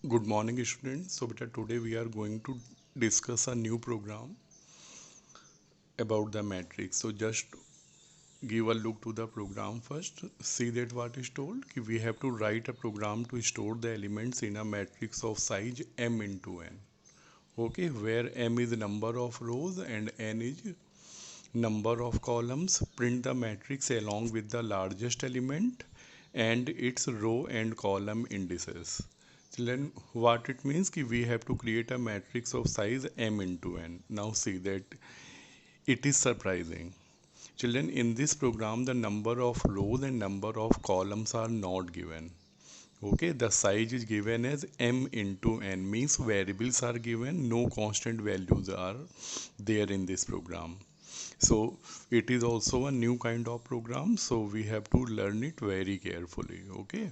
Good morning, students. So, beta, today we are going to discuss a new program about the matrix. So, just give a look to the program first. See that what is told. We have to write a program to store the elements in a matrix of size m into n. Okay, where m is the number of rows and n is number of columns. Print the matrix along with the largest element and its row and column indices. Children, what it means ki we have to create a matrix of size m into n. Now see that it is surprising. Children, in this program the number of rows and number of columns are not given. Okay, the size is given as m into n, means variables are given, no constant values are there in this program. So it is also a new kind of program, so we have to learn it very carefully. Okay,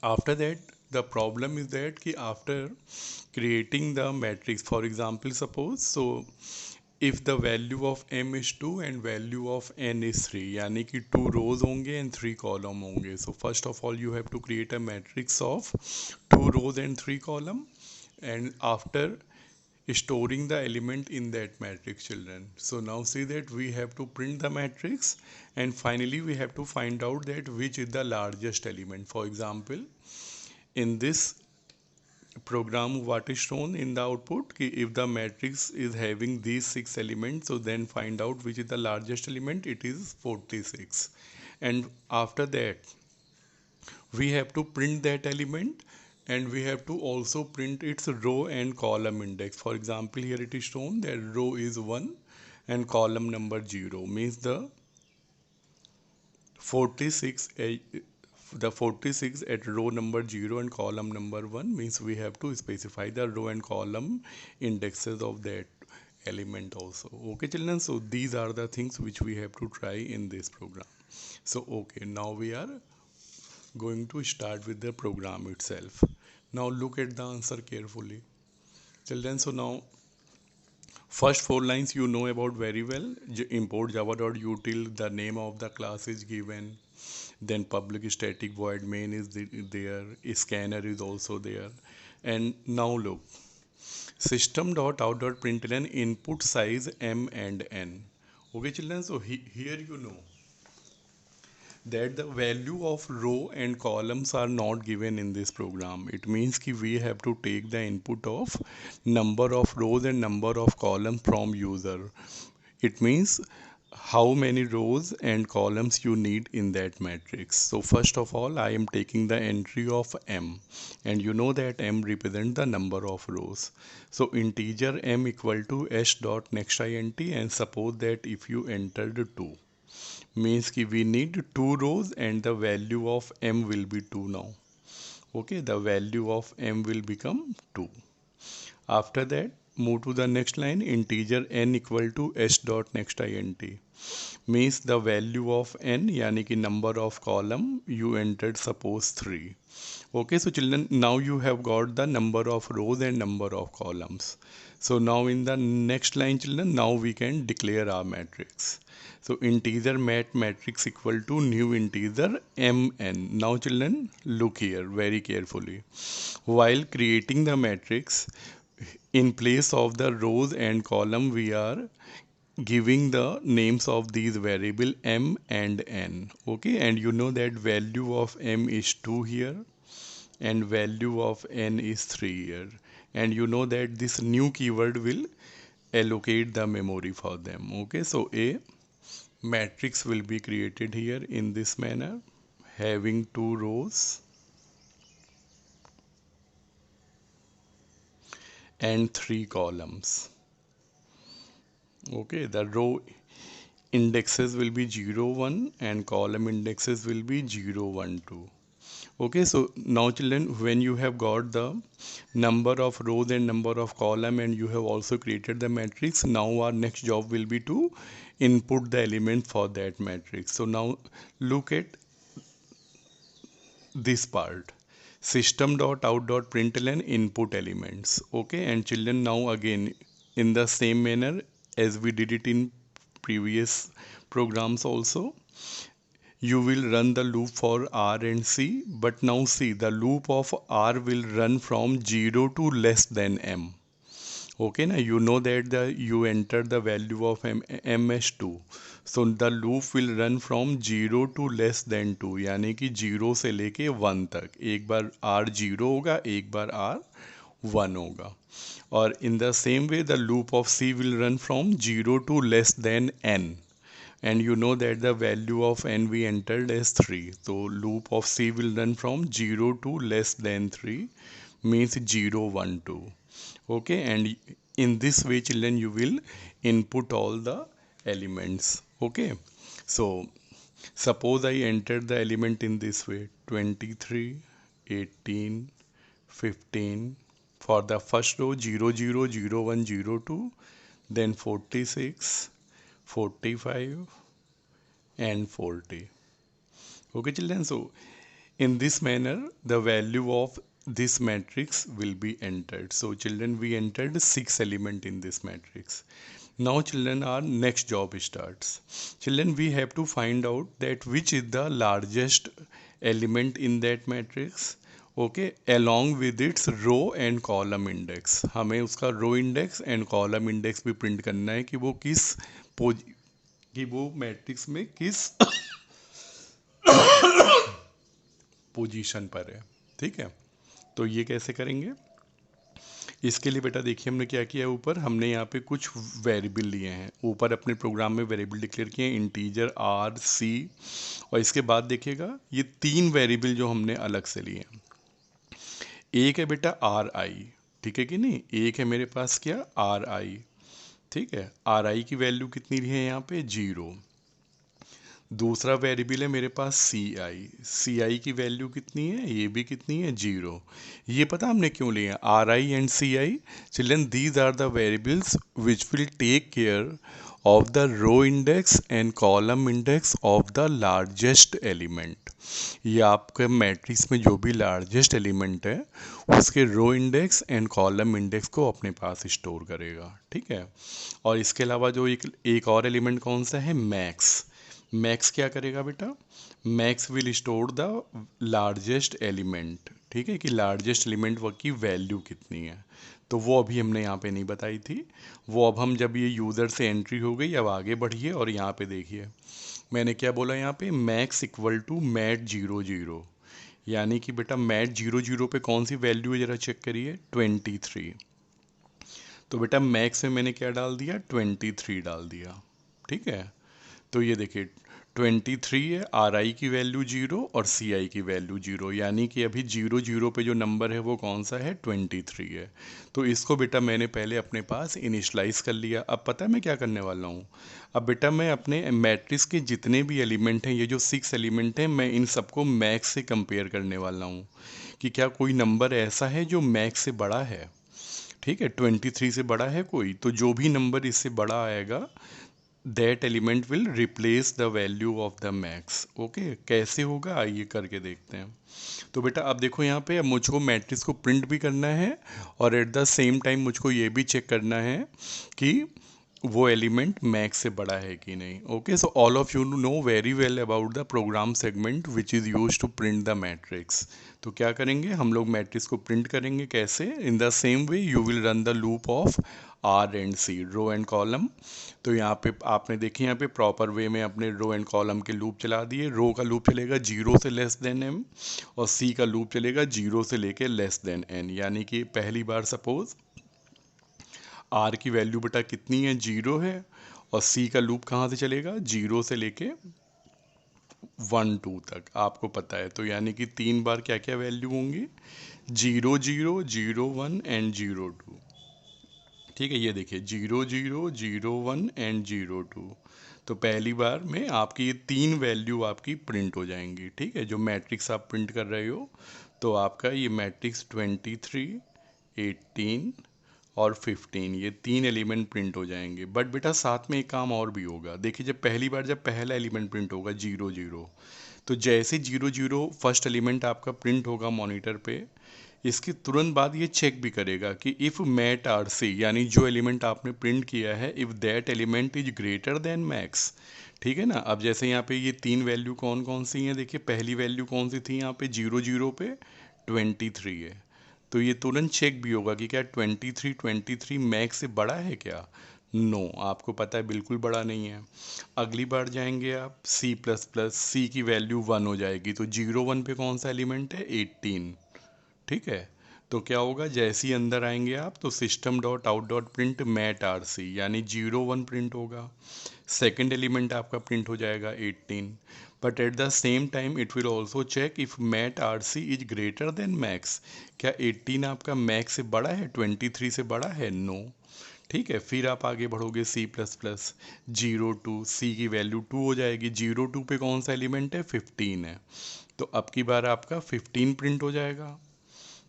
after that the problem is that ki after creating the matrix, for example, suppose so if the value of m is 2 and value of n is 3, यानी कि 2 rows होंगे and 3 column होंगे. So first of all you have to create a matrix of 2 rows and 3 column, and after storing the element in that matrix, children. So now see that we have to print the matrix, and finally we have to find out that which is the largest element. For example, in this program what is shown in the output ki if the matrix is having these 6 elements, so then find out which is the largest element. It is 46, and after that we have to print that element, and we have to also print its row and column index. For example, here it is shown that row is 1 and column number 0, means the 46 the 46 at row number 0 and column number 1, means we have to specify the row and column indexes of that element also. Okay, children, so these are the things which we have to try in this program. So okay, now we are going to start with the program itself. Now look at the answer carefully, children. So now first 4 lines you know about very well. Import java.util, the name of the class is given, then public static void main is there, scanner is also there, and now look, system.out.println input size m and n. Okay, children, so here you know that the value of row and columns are not given in this program. It means कि we have to take the input of number of rows and number of columns from user. It means how many rows and columns you need in that matrix. So first of all I am taking the entry of m, and you know that m represents the number of rows. So integer m equal to s dot next int, and suppose that if you entered 2, means कि we need 2 rows and the value of m will be 2 now. Okay, the value of m will become 2. After that move to the next line, integer n equal to s dot next int, means the value of n, yani कि number of column you entered suppose 3. Okay, so children, now you have got the number of rows and number of columns. So now in the next line, children, now we can declare our matrix. So integer matrix equal to new integer mn. Now children, look here very carefully. While creating the matrix, in place of the rows and column we are giving the names of these variable m and n. Okay, and you know that value of m is 2 here and value of n is 3 here, and you know that this new keyword will allocate the memory for them. Okay, so a matrix will be created here in this manner, having 2 rows and 3 columns. Okay, the row indexes will be 0 1 and column indexes will be 0 1 2. Okay, so now children, when you have got the number of rows and number of column and you have also created the matrix, now our next job will be to input the element for that matrix. So now look at this part, system.out.println input elements. Okay, and children, now again in the same manner as we did it in previous programs also, you will run the loop for R and C, but now see the loop of R will run from 0 to less than M. Okay, now you know that you enter the value of m as 2, so the loop will run from 0 to less than 2, यानी कि 0 से लेके 1 तक, एक बार r 0 होगा, एक बार r 1 होगा. और in the same way the loop of C will run from 0 to less than n, and you know that the value of n we entered as 3, so loop of C will run from 0 to less than 3, means 0 1 2. Okay, and in this way children you will input all the elements. Okay, so suppose I entered the element in this way, 23 18 15, for the first row 0 0 0 1 0 2, then 46 45 and 40. Okay children, so in this manner the value of this matrix will be entered. So children, we entered 6 element in this matrix. Now children, our next job starts. Children, we have to find out that which is the largest element in that matrix. Okay, along with its row and column index. हमें उसका row index and column index भी print करना है कि वो matrix में किस position पर है. ठीक है, तो ये कैसे करेंगे? इसके लिए बेटा देखिए हमने क्या किया है, ऊपर हमने यहाँ पे कुछ वेरिएबल लिए हैं, ऊपर अपने प्रोग्राम में वेरिएबल डिक्लेयर किए हैं, इंटीजर आर सी, और इसके बाद देखिएगा ये 3 वेरिएबल जो हमने अलग से लिए हैं. एक है बेटा आर आई, ठीक है कि नहीं, एक है मेरे पास क्या आर आई. ठीक है, आर आई की वैल्यू कितनी है यहाँ पे 0. दूसरा वेरिएबल है मेरे पास सी आई की वैल्यू कितनी है, ये भी कितनी है 0. ये पता हमने क्यों लिया R I and C I? Children, these are the variables which will take care of the row index and column index of the largest element. ये आपके मैट्रिक्स में जो भी लार्जेस्ट एलिमेंट है उसके रो इंडेक्स एंड कॉलम इंडेक्स को अपने पास store करेगा. ठीक है, और इसके अलावा जो एक और एलिमेंट कौन सा है, मैक्स. मैक्स क्या करेगा बेटा, max will store the largest element. ठीक है, कि लार्जेस्ट एलिमेंट की वैल्यू कितनी है, तो वो अभी हमने यहाँ पे नहीं बताई थी, वो अब हम जब ये यूज़र से एंट्री हो गई अब आगे बढ़िए और यहाँ पे देखिए मैंने क्या बोला यहाँ पे, मैक्स इक्वल टू मैट 0 0, यानी कि बेटा मैट 0 0 पे कौन सी वैल्यू है ज़रा चेक करिए 23. तो बेटा मैक्स में मैंने क्या डाल दिया 23 डाल दिया. ठीक है, तो ये देखिए 23 है, आर आई की वैल्यू 0 और सी आई की वैल्यू 0, यानी कि अभी 0 0 पे जो नंबर है वो कौन सा है 23 है. तो इसको बेटा मैंने पहले अपने पास इनिशलाइज कर लिया. अब पता है मैं क्या करने वाला हूँ, अब बेटा मैं अपने मैट्रिक्स के जितने भी एलिमेंट हैं, ये जो 6 एलिमेंट हैं, मैं इन सबको मैक्स से कंपेयर करने वाला हूँ कि क्या कोई नंबर ऐसा है जो मैक्स से बड़ा है. ठीक है, 23 से बड़ा है कोई, तो जो भी नंबर इससे बड़ा आएगा that element will replace the value of the max. Okay, कैसे होगा आइए करके देखते हैं. तो बेटा अब देखो यहाँ पे अब मुझको मैट्रिक्स को प्रिंट भी करना है और एट द सेम टाइम मुझको ये भी चेक करना है कि वो एलिमेंट मैक्स से बड़ा है कि नहीं. Okay, so all of you know very well about the program segment which is use to print the matrix. तो क्या करेंगे हम लोग, मैट्रिक्स को प्रिंट करेंगे कैसे, in the same way you will run the loop of R and C, row and column. तो यहाँ पे आपने देखिए यहाँ पे प्रॉपर वे में अपने रो एंड कॉलम के लूप चला दिए. रो का लूप चलेगा 0 से लेस देन एम और सी का लूप चलेगा 0 से लेके लेस देन एन, यानी कि पहली बार सपोज आर की वैल्यू बेटा कितनी है 0 है और सी का लूप कहाँ से चलेगा 0 से लेके 1 2 तक, आपको पता है. तो यानी कि 3 बार क्या क्या वैल्यू होंगी 0 0 0 1 एंड 0 2. ठीक है, ये देखिए 0 0 0 1 एंड 0 2. तो पहली बार में आपकी ये 3 वैल्यू आपकी प्रिंट हो जाएंगी. ठीक है, जो मैट्रिक्स आप प्रिंट कर रहे हो, तो आपका ये मैट्रिक्स 23 18 और 15 ये 3 एलिमेंट प्रिंट हो जाएंगे. बट बेटा साथ में एक काम और भी होगा. देखिए जब पहला एलिमेंट प्रिंट होगा 0 0, तो जैसे 0 0 फर्स्ट एलिमेंट आपका प्रिंट होगा मॉनिटर पे, इसके तुरंत बाद ये चेक भी करेगा कि इफ़ मैट आर सी, यानी जो एलिमेंट आपने प्रिंट किया है, if that element is greater than max. ठीक है ना। अब जैसे यहाँ पे ये तीन वैल्यू कौन कौन सी हैं, देखिए पहली वैल्यू कौन सी थी यहाँ पे, 0 0 पे 23 है। तो ये तुरंत चेक भी होगा कि क्या 23 मैक्स से बड़ा है क्या। नो, आपको पता है बिल्कुल बड़ा नहीं है। अगली बार जाएंगे आप C++, सी की वैल्यू 1 हो जाएगी, तो 0 1 पे कौन सा एलिमेंट है, 18। ठीक है। तो क्या होगा, जैसे ही अंदर आएंगे आप तो system dot out dot print mat R C, यानी 0 1 प्रिंट होगा। सेकेंड एलिमेंट आपका प्रिंट हो जाएगा 18। But at the same time it will also check if mat R C is greater than max. क्या 18 आपका मैक्स से बड़ा है, 23 से बड़ा है, नो। ठीक है। फिर आप आगे बढ़ोगे C++, 0 2, सी की वैल्यू 2 हो जाएगी, 0 2 पे कौन सा एलिमेंट है, 15 है। तो अब की बार आपका 15 प्रिंट हो जाएगा।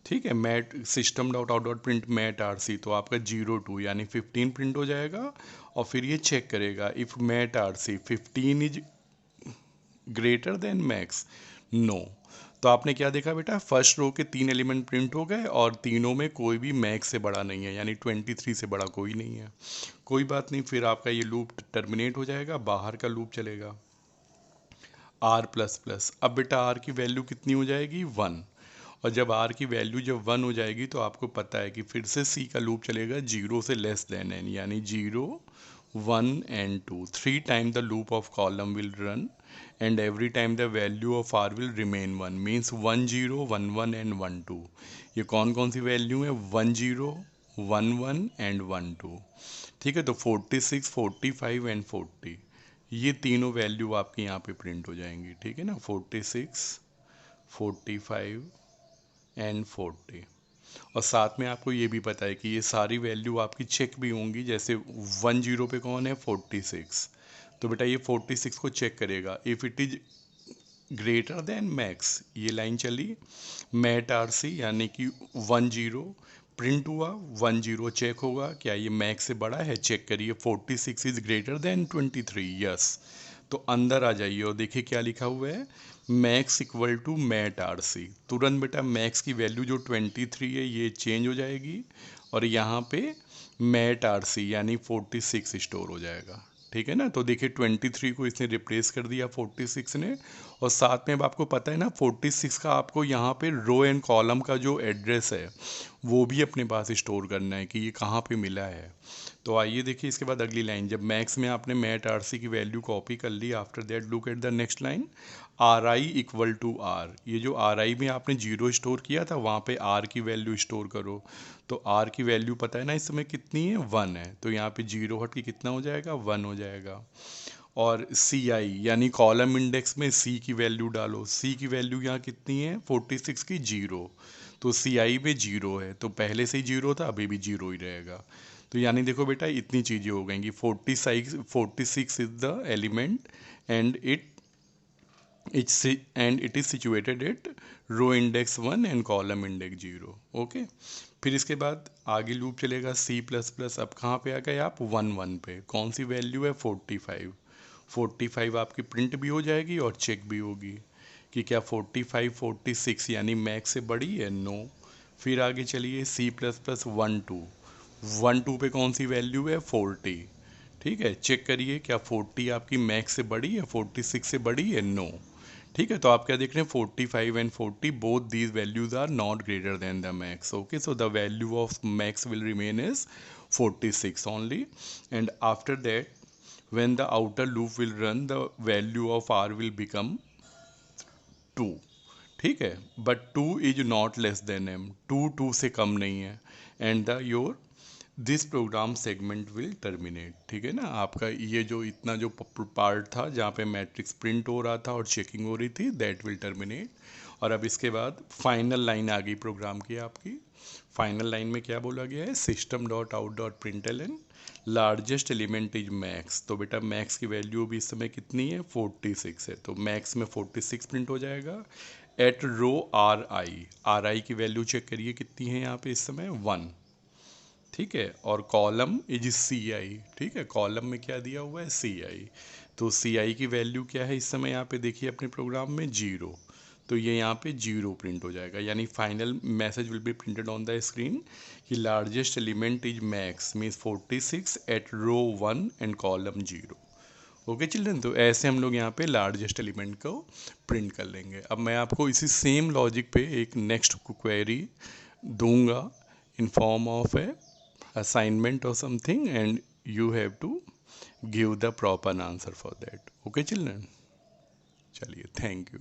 ठीक है। Mat system dot out dot print mat R C, तो आपका 0 2 यानी 15 प्रिंट हो जाएगा। और फिर ये चेक करेगा if mat R C 15 is greater than max, no. तो आपने क्या देखा बेटा, फर्स्ट रो के तीन एलिमेंट प्रिंट हो गए और तीनों में कोई भी मैक्स से बड़ा नहीं है, यानी 23 से बड़ा कोई नहीं है। कोई बात नहीं, फिर आपका ये लूप टर्मिनेट हो जाएगा, बाहर का लूप चलेगा। R++, अब बेटा R की वैल्यू कितनी हो जाएगी, 1। और जब R की वैल्यू जब 1 हो जाएगी तो आपको पता है कि फिर से C का लूप चलेगा 0 से लेस देन n, यानी 0 1 and 2, 3 time the loop of column will run and every time the value of R will remain 1, means 1 0 1 1 and 1 2। ये कौन कौन सी वैल्यू है, 1 0 1 1 and 1 2। ठीक है। तो 46 45 एंड 40, ये तीनों वैल्यू आपकी यहाँ पे प्रिंट हो जाएंगी। ठीक है ना, 46 45 एंड 40। और साथ में आपको ये भी पता है कि ये सारी वैल्यू आपकी चेक भी होंगी, जैसे 1 0 पे कौन है, 46। तो बेटा ये 46 को चेक करेगा if it is greater than max, ये लाइन चली मैट आर सी, यानी कि 1 0 प्रिंट हुआ, 1 0 चेक होगा क्या ये मैक्स से बड़ा है, चेक करिए 46 इज ग्रेटर देन 23, यस। तो अंदर आ जाइए और देखिए क्या लिखा हुआ है, max equal to mat R C. तुरंत बेटा मैक्स की वैल्यू जो 23 है ये चेंज हो जाएगी और यहाँ पे मैट आर सी यानी 46 स्टोर हो जाएगा। ठीक है ना। तो देखिए 23 को इसने रिप्लेस कर दिया 46 ने, और साथ में अब आपको पता है ना 46 का आपको यहाँ पे रो एंड कॉलम का जो एड्रेस है वो भी अपने पास स्टोर करना है कि ये कहाँ पे मिला है। तो आइए देखिए इसके बाद अगली लाइन, जब मैक्स में आपने मैट आर सी की वैल्यू कॉपी कर ली, after that look at the next line, R I equal to R. ये जो आर आई में आपने 0 स्टोर किया था वहाँ पे आर की वैल्यू स्टोर करो। तो आर की वैल्यू पता है ना इस समय कितनी है, 1 है, तो यहाँ पे 0 हट के कितना हो जाएगा, 1 हो जाएगा। और सी आई यानी कॉलम इंडेक्स में सी की वैल्यू डालो, सी की वैल्यू यहाँ कितनी है, 46 की 0। तो सी आई में 0 है, तो पहले से ही 0 था, अभी भी 0 ही रहेगा। तो यानी देखो बेटा इतनी चीज़ें हो गई कि 46 is the element and it is situated at row index 1 and column index 0। Okay. फिर इसके बाद आगे लूप चलेगा C++। अब कहाँ पे आ गए आप, 1 1 पे, कौन सी वैल्यू है, 45। 45 आपकी प्रिंट भी हो जाएगी और चेक भी होगी कि क्या 45 46 यानी मैक्स से बड़ी है, नो। फिर आगे चलिए C++1 2, 1 2 पे कौन सी वैल्यू है, 40। ठीक है। चेक करिए क्या 40 आपकी मैक्स से बड़ी है, 46 से बड़ी है, नो। ठीक है। तो आप क्या देख रहे हैं, 45 and 40 both these values are not greater than the max. Okay, so the value of max will remain is 46 only, and after that when the outer loop will run the value of r will become 2। ठीक है। But 2 is not less than m, 2 से कम नहीं है, and the your this program segment will terminate. ठीक है ना। आपका ये जो इतना जो पार्ट था जहाँ पे मैट्रिक्स प्रिंट हो रहा था और चेकिंग हो रही थी, दैट विल टर्मिनेट। और अब इसके बाद फाइनल लाइन आ गई प्रोग्राम की आपकी। फाइनल लाइन में क्या बोला गया है, system dot out dot print L N largest element is max. तो बेटा मैक्स की वैल्यू भी इस समय कितनी है, 46 है, तो मैक्स में 46 प्रिंट हो जाएगा। एट रो आर आई की वैल्यू चेक करिए कितनी है यहाँ पे इस समय, 1। ठीक है। और कॉलम इज सी आई। ठीक है, कॉलम में क्या दिया हुआ है, सी आई। तो सी आई की वैल्यू क्या है इस समय यहाँ पे देखिए अपने प्रोग्राम में, 0। तो ये यहाँ पे 0 प्रिंट हो जाएगा, यानी final message will be printed on the screen कि largest element is max means 46 at row 1 and column 0। Okay children, तो ऐसे हम लोग यहाँ पे लार्जेस्ट एलिमेंट को प्रिंट कर लेंगे। अब मैं आपको इसी सेम लॉजिक पे एक नेक्स्ट क्वेरी दूंगा in form of a assignment और something, and you have to give the proper answer for that. Okay children, चलिए, थैंक यू।